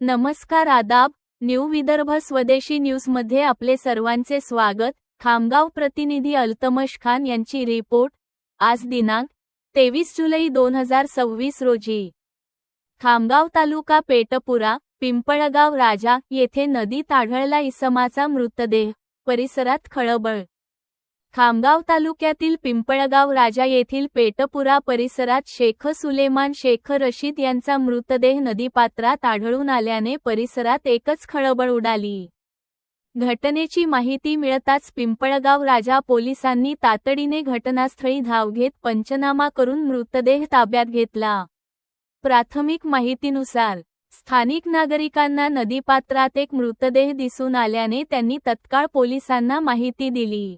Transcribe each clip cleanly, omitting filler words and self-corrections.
नमस्कार आदाब, न्यू विदर्भ स्वदेशी न्यूजमध्ये आपले सर्वांचे स्वागत। खामगाव प्रतिनिधी अल्तमश खान यांची रिपोर्ट। आज दिनांक 23 जुलै 2026 रोजी खामगाव तालुका पेटपुरा, पिंपळगाव राजा येथे नदीत आढळला इसमाचा मृतदेह, परिसरात खळबळ। खामगाव तालुक्यातील पिंपळगाव राजा येथील पेटपुरा परिसरात शेख सुलेमान शेख रशीद यांचा मृतदेह नदीपात्रात आढळून आल्याने परिसरात एकच खळबळ उडाली। घटनेची माहिती मिळताच पिंपळगाव राजा पोलिसांनी तातडीने घटनास्थळी धाव घेत पंचनामा करून मृतदेह ताब्यात घेतला। प्राथमिक माहितीनुसार स्थानिक नागरिकांना नदीपात्रात एक मृतदेह दिसून आल्याने त्यांनी तत्काळ पोलिसांना माहिती दिली।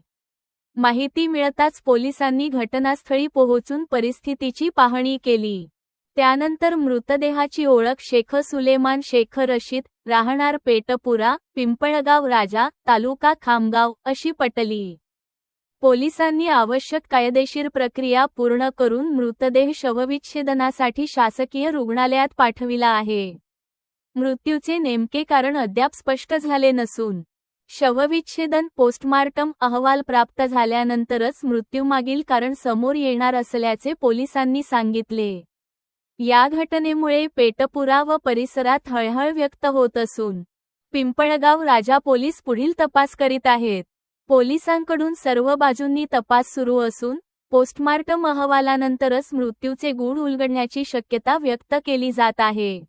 माहिती मिळताच पोलिसांनी घटनास्थळी पोहोचून परिस्थितीची पाहणी केली। त्यानंतर मृतदेहाची ओळख शेख सुलेमान शेख रशीद, राहणार पेटपुरा, पिंपळगाव राजा, तालुका खामगाव अशी पटली। पोलिसांनी आवश्यक कायदेशीर प्रक्रिया पूर्ण करून मृतदेह शवविच्छेदनासाठी शासकीय रुग्णालयात पाठविला आहे। मृत्यूचे नेमके कारण अद्याप स्पष्ट झाले नसून शवविच्छेदन पोस्टमार्टम अहवाल प्राप्त झाल्यानंतरच मृत्यूमागील कारण समोर येणार असल्याचे पोलिसांनी सांगितले। या घटनेमुळे पेटपुरा व परिसरात हळहळ व्यक्त होत असून पिंपळगाव राजा पोलीस पुढील तपास करीत आहेत। पोलिसांकडून सर्व बाजूंनी तपास सुरू असून पोस्टमार्टम अहवालानंतरच मृत्यूचे गूढ उलगडण्याची शक्यता व्यक्त केली जात आहे।